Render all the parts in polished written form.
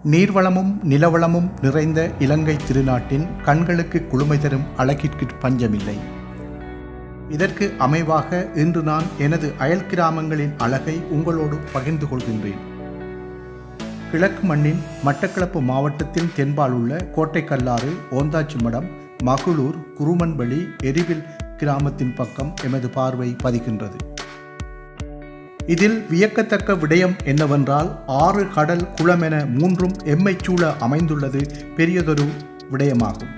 நீர்வளமும் நிலவளமும் நிறைந்த இலங்கை திருநாட்டின் கண்களுக்கு குளுமை தரும் அழகிற்கு பஞ்சமில்லை. இதற்கு அமைவாக இன்று நான் எனது அயல் கிராமங்களின் அழகை உங்களோடு பகிர்ந்து கொள்கின்றேன். கிழக்கு மண்ணின் மட்டக்களப்பு மாவட்டத்தின் தென்பால் உள்ள கோட்டைக்கல்லாறு, ஓந்தாச்சிமடம், மகளூர், குருமன்வெளி, எரிவில் கிராமத்தின் பக்கம் எமது பார்வை பதிக்கின்றது. இதில் வியக்கத்தக்க விடயம் என்னவென்றால், 6 கடல் குளம் என 3ம் எம்மைச் சூழ அமைந்துள்ளது பெரியதொரு விடயமாகும்.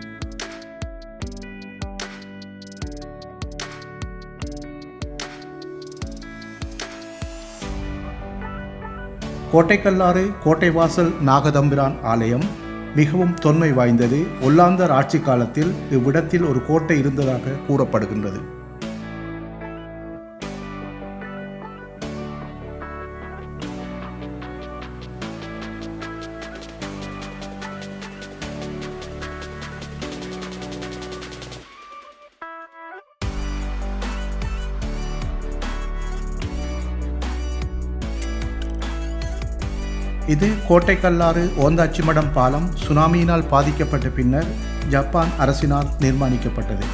கோட்டைக்கல்லாறு கோட்டைவாசல் நாகதம்பிரான் ஆலயம் மிகவும் தொன்மை வாய்ந்தது. ஒல்லாந்தர் ஆட்சி காலத்தில் இவ்விடத்தில் ஒரு கோட்டை இருந்ததாக கூறப்படுகின்றது. இது கோட்டைக்கல்லாறு ஓந்தாச்சிமடம் பாலம் சுனாமியினால் பாதிக்கப்பட்ட பின்னர் ஜப்பான் அரசினால் நிர்மாணிக்கப்பட்டது.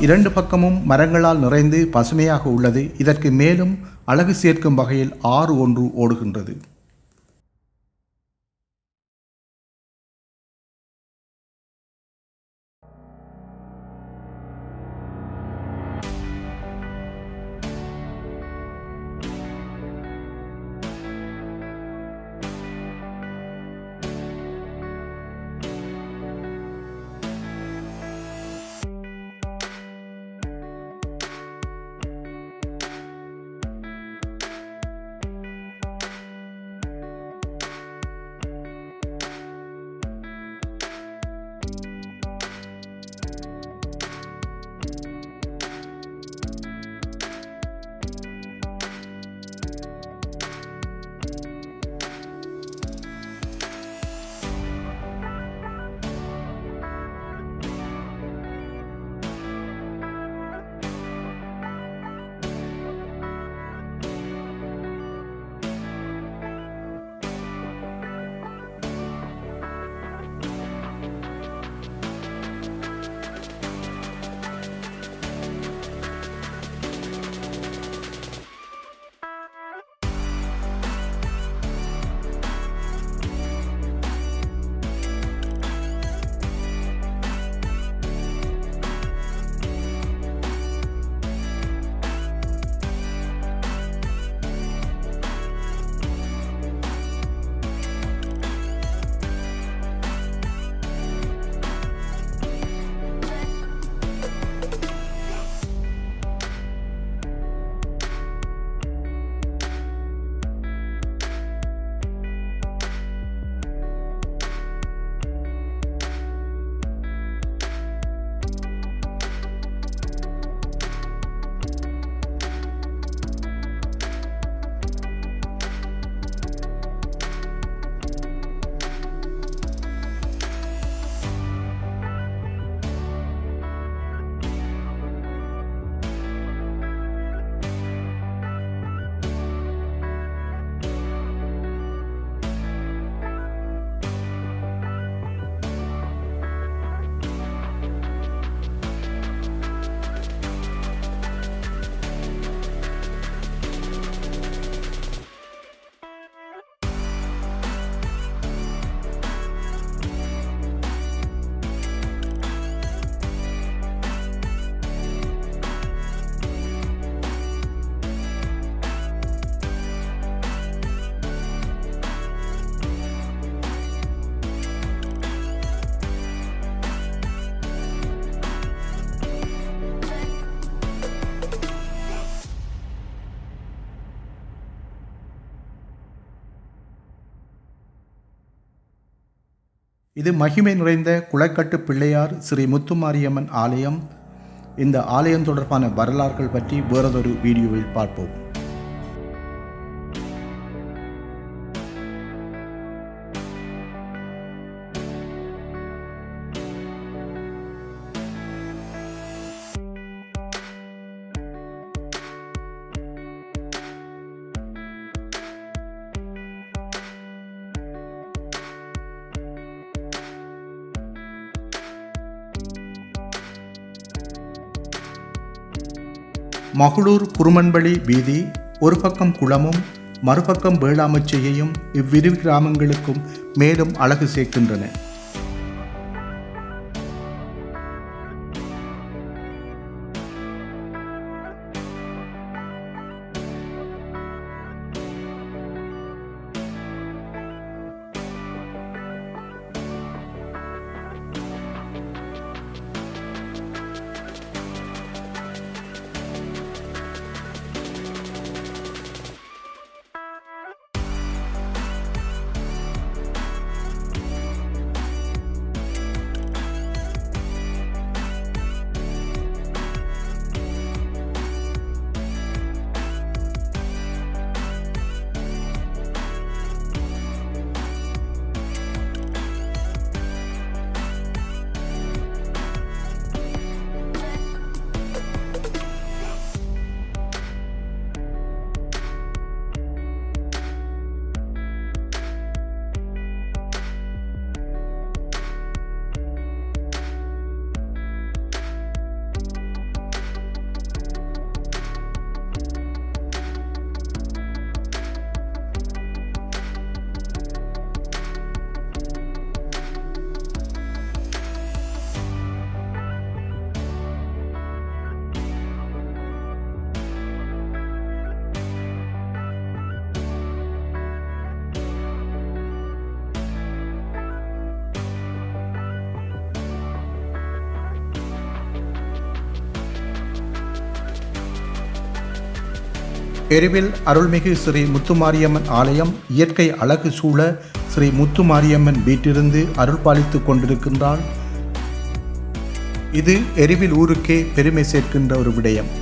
இரண்டு பக்கமும் மரங்களால் நிறைந்து பசுமையாக உள்ளது. இதற்கு மேலும் அழகு சேர்க்கும் வகையில் ஆறு ஒன்று ஓடுகின்றது. இது மகிமை நிறைந்த குளக்கட்டு பிள்ளையார் ஸ்ரீ முத்துமாரியம்மன் ஆலயம். இந்த ஆலயம் தொடர்பான வரலாறுகள் பற்றி வேறொரு வீடியோவில் பார்ப்போம். மகளூர் குருமன்பள்ளி வீதி ஒரு பக்கம் குளமும் மறுபக்கம் வேளாமச்சையையும் இவ்விரு கிராமங்களுக்கும் மேலும் அழகு சேர்க்கின்றன. எருவில் அருள்மிகு ஸ்ரீ முத்துமாரியம்மன் ஆலயம் இயற்கை அழகு சூழ ஸ்ரீ முத்துமாரியம்மன் வீட்டிலிருந்து அருள் பாலித்துக் கொண்டிருக்கின்றாள். இது எருவில் ஊருக்கே பெருமை சேர்க்கின்ற ஒரு விடயம்.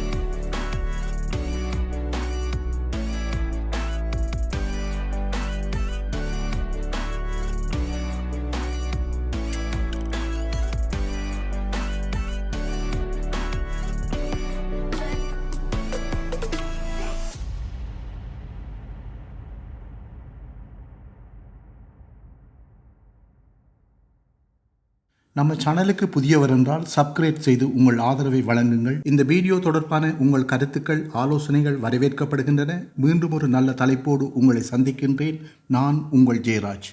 நம்ம சேனலுக்கு புதியவர் என்றால் சப்ஸ்கிரைப் செய்து உங்கள் ஆதரவை வழங்குங்கள். இந்த வீடியோ தொடர்பான உங்கள் கருத்துக்கள், ஆலோசனைகள் வரவேற்கப்படுகின்றன. மீண்டும் ஒரு நல்ல தலைப்போடு உங்களை சந்திக்கின்றேன். நான் உங்கள் ஜெயராஜ்.